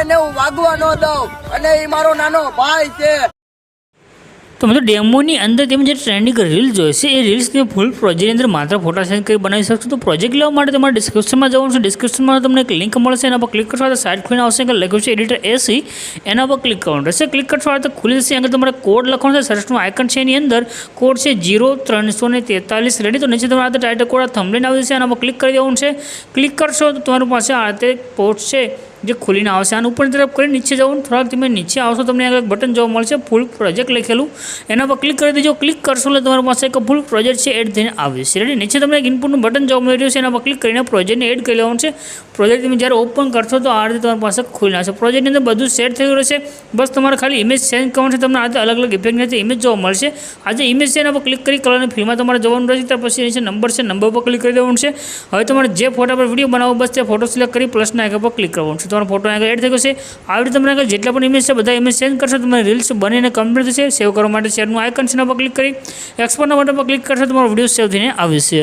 એને હું વાગવા ન દઉં અને એ મારો નાનો ભાઈ છે। તો મિત્રો ડેમોની અંદર તમે જે ટ્રેન્ડિંગ રીલ જોઈશે એ રીલ્સ તમે ફૂલ પ્રોજેક્ટની અંદર માત્ર ફોટા સેન્ડ કરી બનાવી શકશો। તો પ્રોજેક્ટ લેવા માટે તમારે ડિસ્ક્રિપ્શનમાં જવાનું છે। ડિસ્ક્રિપ્શનમાં તમને એક લિંક મળશે, એના પર ક્લિક કરશો તો સાઇટ ખોલીને આવશે, કે લખ્યું છે એડિટર એસી, એના પર ક્લિક કરવાનું રહેશે। ક્લિક કરશો તો ખુલી જશે, આગળ તમારે કોડ લખવાનો છે, સર્ચનું આઇકન છે, એની અંદર કોડ છે 0343 રેડી। તો નીચે તમારે આ ટાઇટલ કોડ થંબનેલ આવી જશે, આના પર ક્લિક કરી દેવાનું છે। ક્લિક કરશો તો તમારી પાસે આ રીતે પોસ્ટ છે જે ખુલીને આવશે। આનું ઉપરની તરફ કરી નીચે જવાનું, થોડાક તમે નીચે આવશો તમને આગળ એક બટન જોવા મળશે ફૂલ પ્રોજેક્ટ લખેલું, એના પર ક્લિક કરી દેજો। ક્લિક કરશો એટલે તમારી પાસે એક ફૂલ પ્રોજેક્ટ છે એડ થઈને આવશે રેડી। નીચે તમને એક ઇનપુટનું બટન જોવા મળી રહ્યું છે, એના પર ક્લિક કરીને પ્રોજેક્ટને એડ કરી લેવાનું છે। પ્રોજેક્ટ તમે જ્યારે ઓપન કરશો તો આ રીતે તમારી પાસે ખુલીને આવશે। પ્રોજેક્ટની અંદર બધું સેટ થયું રહેશે, બસ તમારે ખાલી ઇમેજ સેન્ડ કરવાનું છે। તમને આ રીતે અલગ અલગ ઇફેક્ટ નથી ઇમેજ જોવા મળશે। આ જે ઇમેજ છે એના પર ક્લિક કરી કલરની ફિલ્મમાં તમારે જવાનું રહેશે, ત્યાર પછી નીચે નંબર છે, નંબર પર ક્લિક કરી દેવાનું છે। હવે તમારે જે ફોટા પર વિડીયો બનાવો બસ તે ફોટો સિલેક્ટ કરી પ્લસના આઇકન પર ક્લિક કરવાનું છે, તમારો ફોટો આગળ એડ થઈ ગયો છે। આવી રીતે તમને આગળ જેટલા પણ ઇમેજ છે બધા ઇમેજ સેન્ડ કરશો, તમારી રીલ્સ બનીને કમ્પ્લીટ થશે। સેવ કરવા માટે શેરનું આઇકન છે એના પર ક્લિક કરી એક્સપોર્ટના બટન પર ક્લિક કરશો, તમારો વિડીયો સેવ થઈને આવશે।